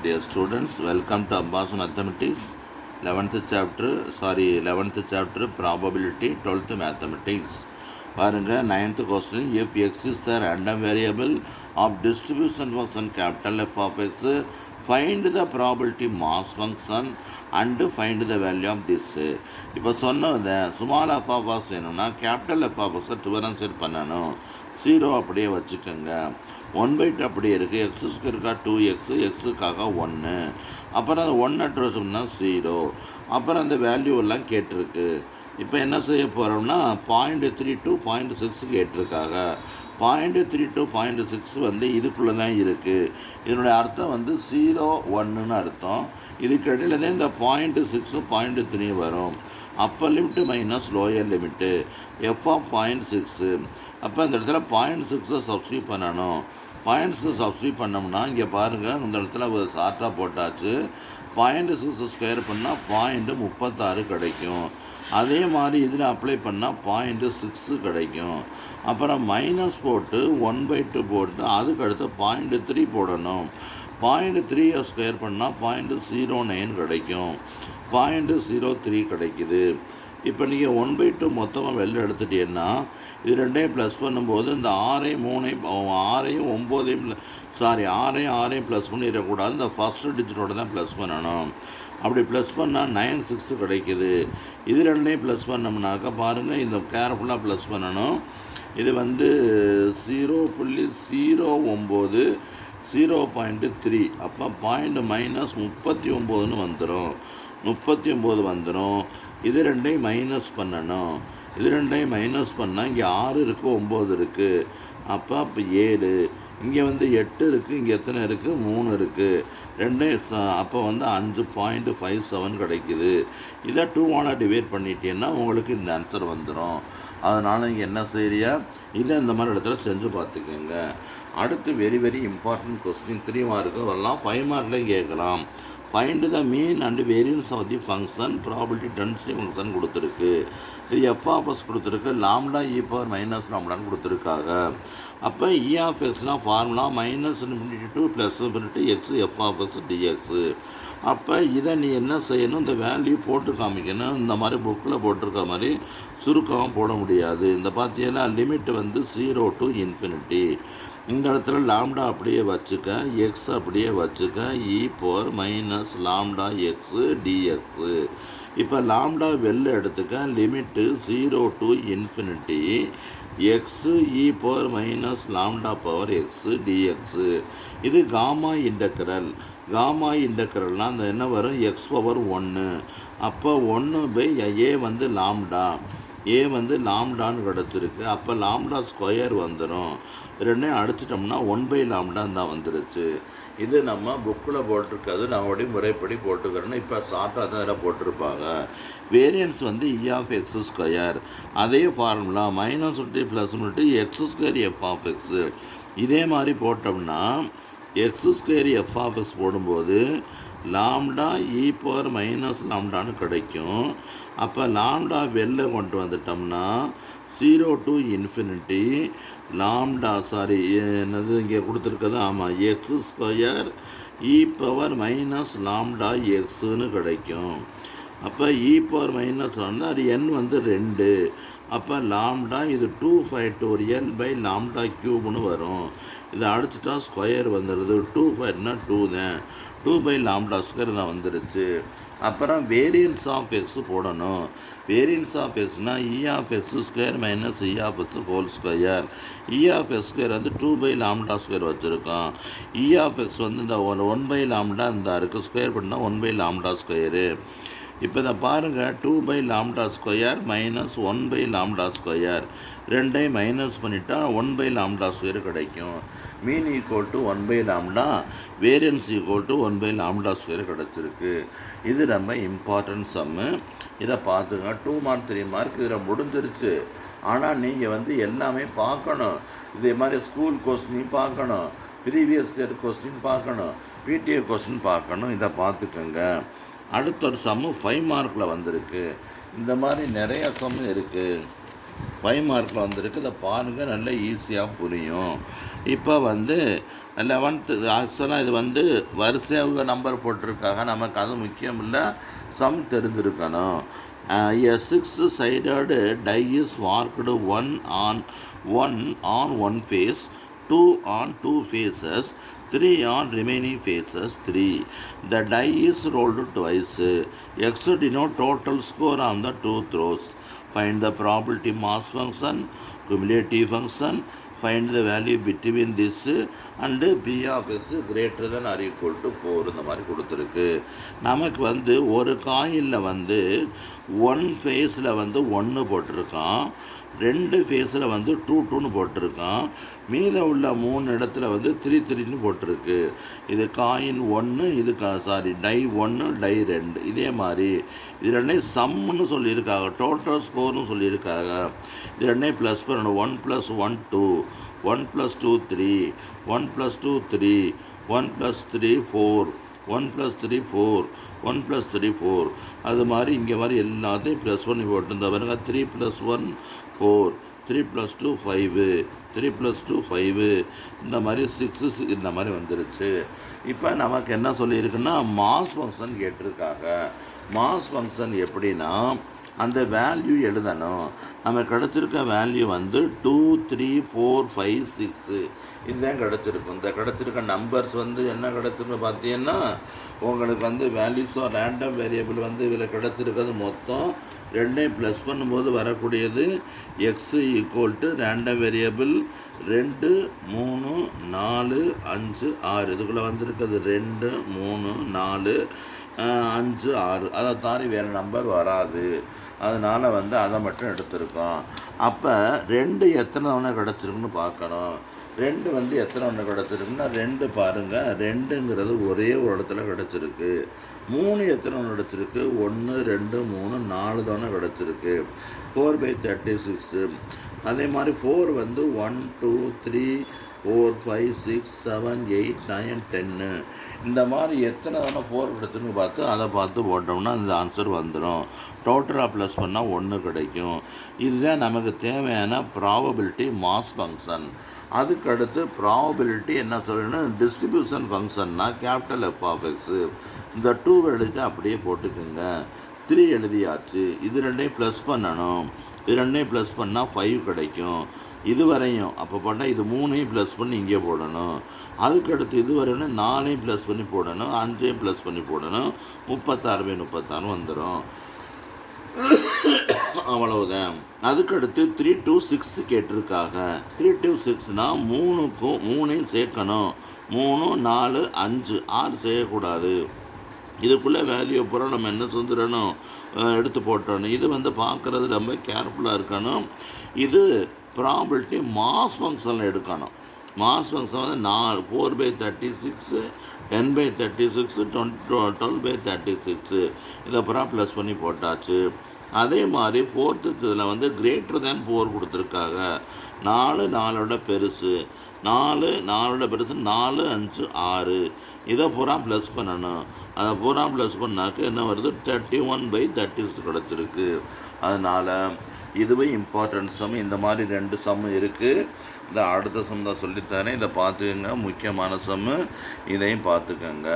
Dear students, welcome to Abbas Mathematics, 11th chapter probability, 12th mathematics. பாருங்க 9th question, if x is the random variable of distribution function capital F of x, find the probability mass function and find the value of this. இப்போ சொன்னது small f of x வேணும்னா capital f of x differentiate பண்ணணும். 0 அப்படியே வச்சுக்கோங்க. 1/2 அப்படியே இருக்குது. எக்ஸுக்கு இருக்கா 2x, எக்ஸுக்காக 1. அப்புறம் அந்த 1 அட்ரஸ்னா 0. அப்புறம் அந்த வேல்யூ எல்லாம் கேட்டிருக்கு. இப்போ என்ன செய்ய போகிறோம்னா 0.3 to 0.6 கேட்டிருக்காங்க. 0.3 to 0.6 வந்து இதுக்குள்ளே தான் இருக்குது. இதனுடைய அர்த்தம் வந்து 0, 1ன்னு அர்த்தம். இதுக்கு இடையில தான் இந்த 0.6, 0.3 வரும். Appar limit minus lower limit f of 0.6. அப்போ இந்த இடத்துல 0.6 சப்ஸ்டியூட் பண்ணணும். 0.6 சப்ஸ்டியூட் பண்ணோம்னா இங்கே பாருங்கள், இந்த இடத்துல ஷார்ட்டாக போட்டாச்சு. 0.6 ஸ்கொயர் பண்ணால் 0.36 கிடைக்கும். அதே மாதிரி இதில் அப்ளை பண்ணால் 0.6 கிடைக்கும். அப்புறம் மைனஸ் போட்டு 1/2 போட்டு அதுக்கு அடுத்து 0.3 போடணும். 0.3 ஸ்கொயர் பண்ணால் 0.09 கிடைக்கும். 0.03 கிடைக்குது. இப்போ நீங்கள் 1/2 மொத்தமாக வெளில எடுத்துட்டீங்கன்னா இது ரெண்டையும் ப்ளஸ் பண்ணும்போது இந்த 6ஐயும் 6ஐயும் ப்ளஸ் பண்ணிடக்கூடாது. இந்த ஃபஸ்ட்டு டிஜிட்டோட தான் ப்ளஸ் பண்ணணும். அப்படி ப்ளஸ் பண்ணால் 96 கிடைக்குது. இது ரெண்டையும் ப்ளஸ் பண்ணோம்னாக்கா பாருங்கள், இந்த கேர்ஃபுல்லாக ப்ளஸ் பண்ணணும். இது வந்து 0.09 0.3. அப்போ -39ன்னு வந்துடும். 39 வந்துடும். இது ரெண்டையும் மைனஸ் பண்ணணும். இது ரெண்டையும் மைனஸ் பண்ணால் இங்கே 6 இருக்குது, 9 இருக்குது. அப்போ 7. இங்கே வந்து 8 இருக்குது. இங்கே எத்தனை இருக்குது? 3 இருக்குது. ரெண்டையும் அப்போ வந்து 5.57 கிடைக்குது. இதை 2ஆல் டிவைட் பண்ணிட்டீங்கன்னா உங்களுக்கு இந்த ஆன்சர் வந்துடும். அதனால் நீங்கள் என்ன செய்யறியா, இதை இந்த மாதிரி இடத்துல செஞ்சு பார்த்துக்கோங்க. அடுத்து very very important question 3 mark வரலாம், 5 மார்க்லேயும் கேட்கலாம். Find the mean and variance of the function probability density function கொடுத்துருக்கு. இது எஃப் ஆஃப் எக்ஸ் கொடுத்துருக்கு, லாம்டா e பவர் மைனஸ் லாம்டான்னு கொடுத்துருக்காங்க. அப்போ இ ஆஃப் எக்ஸ்னால் formula -∞to +∞ X F of X dx. அப்போ இதை நீ என்ன செய்யணும், இந்த வேல்யூ போட்டு காமிக்கணும். இந்த மாதிரி புக்கில் போட்டிருக்க மாதிரி சுருக்கமாக போட முடியாது. இந்த பார்த்தீங்கன்னா லிமிட் வந்து 0 to ∞. இந்த இடத்துல லாம்டா அப்படியே வச்சுக்க, எக்ஸ் அப்படியே வச்சுக்க, e power minus lambda x dx. இப்போ லாம்டா வெளில எடுத்துக்க, limit 0 to ∞ x e power minus lambda power x dx. இது காமா இன்டெக்ரல். காமா இன்டெக்ரல்னால் அந்த என்ன வரும், எக்ஸ் பவர் 1. அப்போ 1/a வந்து லாம்டா, ஏ வந்து லாம்டான்னு கிடச்சிருக்கு. அப்போ லாம்டா ஸ்கொயர் வந்துடும். ரெண்டையும் அடிச்சிட்டோம்னா 1/λ தான் வந்துருச்சு. இது நம்ம புக்கில் போட்டிருக்காது, நான் முறைப்படி போட்டுக்கிறேன்னு இப்போ ஷார்ட்டாக தான் இதில் போட்டிருப்பாங்க. வேரியன்ஸ் வந்து இ ஆஃப் எக்ஸ் ஸ்கொயர். அதே formula -∞ +∞ x² F of X. இதே மாதிரி போட்டோம்னா x² எஃப் ஆஃப் எக்ஸ் போடும்போது லாம்டா e பவர் மைனஸ் லாம்டான்னு கிடைக்கும். அப்போ லாம்டா வெளில கொண்டு வந்துட்டோம்னா 0 to ∞ லாம்டா என்னது இங்கே கொடுத்துருக்குது, ஆமாம், x² e power minus lambda எக்ஸுன்னு கிடைக்கும். அப்போ e பவர் மைனஸ் லாம்டா அது n வந்து 2. அப்போ லாம்டா இது 2π/λ/3 வரும். இதை அடிச்சுட்டா ஸ்கொயர் வந்துடுது. 2π 2 தான், 2/λ² தான் வந்துடுச்சு. அப்புறம் வேரியன்ஸ் ஆஃப் எக்ஸ் போடணும். வேரியன்ஸ் ஆஃப் எக்ஸ்னால் E of x² minus E of X whole square. E of x² வந்து 2/λ² வச்சுருக்கோம். இ ஆஃப் எக்ஸ் வந்து இந்த 1/λ இந்த இருக்குது, ஸ்கொயர் பண்ணால் 1/λ². இப்போ இதை பாருங்கள், 2/λ² மைனஸ் 1/λ². ரெண்டையும் மைனஸ் பண்ணிட்டா 1/λ² கிடைக்கும். Mean equal to 1/λ, variance equal to 1/λ² கிடச்சிருக்கு. இது நம்ம இம்பார்ட்டன்ட் சம்மு. இதை பார்த்துங்க. 2 மார்க் 3 மார்க் இதில் முடிஞ்சிருச்சு. ஆனால் நீங்கள் வந்து எல்லாமே பார்க்கணும். இதே மாதிரி ஸ்கூல் கொஸ்டின் பார்க்கணும், ப்ரீவியஸ் இயர் கொஸ்டின் பார்க்கணும், பிடிஏ கொஸ்டின் பார்க்கணும். இதை பார்த்துக்கோங்க. அடுத்த ஒரு சம்மு 5 மார்க்கில் வந்திருக்கு. இந்த மாதிரி நிறைய சம்மு இருக்குது. 5 மார்க்கில் வந்திருக்கு. இதை பாருங்கள், நல்லா ஈஸியாக புரியும். இப்போ வந்து 11th ஆக்சுவலாக இது வந்து வரிசையாக நம்பர் போட்டிருக்காங்க, நமக்கு அது முக்கியம் இல்லை, சம் தெரிஞ்சிருக்கணும். A 6-sided die is marked 1 on one face, 2 on 2 faces, 3 on remaining faces 3. The die is rolled twice. X denote total score on the 2 throws. Find the probability mass function, cumulative function, find the value between this and P of S greater than or equal to 4. இந்த மாதிரி கொடுத்துருக்கு. நமக்கு வந்து ஒரு காயினில் வந்து 1 ஃபேஸில் வந்து 1 போட்டிருக்கான், 2 ஃபேஸில் வந்து 2 போட்டிருக்கான், மீத உள்ள 3 இடத்துல வந்து 3 போட்டிருக்கு. இது காயின் 1, இது டை 1, டை 2. இதே மாதிரி இது ரெண்டையும் சம்முன்னு சொல்லியிருக்காங்க, டோட்டல் ஸ்கோர்னு சொல்லியிருக்காங்க. இது ரெண்டையும் ப்ளஸ் பண்ணணும். 1 + 1 2, 1 + 2 3, 1 + 2 3, 1 + 3 4, 1 + 3 4, 1 + 3 4. அது மாதிரி இங்கே மாதிரி எல்லாத்தையும் ப்ளஸ் பண்ணி போட்டு பாருங்க. 3 + 1 4, 3 + 2 5, 3 + 2 5, இந்த மாதிரி 6 இந்த மாதிரி வந்துருச்சு. இப்போ நமக்கு என்ன சொல்லியிருக்குன்னா மாஸ் ஃபங்க்ஷன் கேட்டிருக்காங்க. மாஸ் ஃபங்க்ஷன் எப்படின்னா அந்த வேல்யூ எழுதணும். நம்ம கிடச்சிருக்க வேல்யூ வந்து 2 3 4 5 6 இதுதான் கிடச்சிருக்கும். இந்த கிடச்சிருக்க நம்பர்ஸ் வந்து என்ன கிடச்சிருக்கு பார்த்தீங்கன்னா உங்களுக்கு வந்து வேல்யூஸ் ஆர் ரேண்டம் வேரியபிள் வந்து இதில் கிடச்சிருக்கிறது மொத்தம் 2 ப்ளஸ் பண்ணும்போது வரக்கூடியது எக்ஸ் ஈக்குவல் ரேண்டம் வேரியபிள் 2 3 4 5 6. இதுக்குள்ளே வந்திருக்கிறது 2 3 4 5 6. அதை தாண்டி வேறு நம்பர் வராது. அதனால் வந்து அதை மட்டும் எடுத்திருக்கோம். அப்போ 2 எத்தனை தவணை கிடச்சிருக்குன்னு பார்க்கணும். 2 வந்து எத்தனை ஒன்று கிடச்சிருக்குன்னா 2 பாருங்கள், 2ங்கிறது ஒரே ஒரு இடத்துல கிடச்சிருக்கு. 3 எத்தனை ஒன்று கிடச்சிருக்கு, 1 2 3 4 தவணை கிடச்சிருக்கு. 4/36. அதே மாதிரி 4 வந்து 1 2 3 4 5 6 7 8 9 10. இந்த மாதிரி எத்தனை தவணை 4 கிடச்சுன்னு பார்த்து அதை பார்த்து போட்டோம்னா இந்த ஆன்சர் வந்துடும். டோட்டலாக ப்ளஸ் பண்ணால் 1 கிடைக்கும். இதுதான் நமக்கு தேவையான ப்ராபபிலிட்டி மாஸ் ஃபங்க்ஷன். அதுக்கடுத்து ப்ராபபிலிட்டி என்ன சொல்லணும், டிஸ்ட்ரிபியூஷன் ஃபங்க்ஷன்னா கேபிட்டல் F of X. இந்த 2 எழுதிட்டு அப்படியே போட்டுக்குங்க. 3 எழுதியாச்சு. இது ரெண்டையும் ப்ளஸ் பண்ணணும். இது ரெண்டையும் ப்ளஸ் பண்ணால் 5 கிடைக்கும். இது வரையும் அப்போ போட்டால் இது 3ஐயும் ப்ளஸ் பண்ணி இங்கே போடணும். அதுக்கடுத்து இது வரையும் 4ஐயும் ப்ளஸ் பண்ணி போடணும், 5ஐயும் ப்ளஸ் பண்ணி போடணும். 36/36 வந்துடும். அவ்வளவுதான். அதுக்கடுத்து 3 to 6 கேட்டிருக்காங்க. 3 to 6னால் 3க்கும் 3ஐயும் சேர்க்கணும். 3 4 5 6 செய்யக்கூடாது. இதுக்குள்ளே வேல்யூ பூரா நம்ம என்ன செஞ்சிடணும், எடுத்து போட்டணும். இது வந்து பார்க்குறது ரொம்ப கேர்ஃபுல்லாக இருக்கணும். இது ப்ராபபிலிட்டி மாஸ் ஃபங்க்ஷனில் எடுக்கணும். மாஸ் ஃபங்க்ஷன் வந்து 4/36, 10/36, 12/36 இதை பூரா ப்ளஸ் பண்ணி போட்டாச்சு. அதே மாதிரி 4th இதில் வந்து கிரேட்டர் தேன் 4 கொடுத்துருக்காங்க. 4 4ஓட பெருசு, 4 4ஓட பெருசு 4 5 6 இதை பூரா ப்ளஸ் பண்ணணும். அதை பூரா ப்ளஸ் பண்ணாக்க என்ன வருது, 31/36 கிடச்சிருக்கு. அதனால் இதுவே இம்பார்ட்டன்ட் சம். இந்த மாதிரி 2 சம் இருக்குது. இந்த அடுத்த சம் தான் சொல்லித்தரேன். இதை பார்த்துக்கங்க, முக்கியமான சம்மு, இதையும் பார்த்துக்கங்க.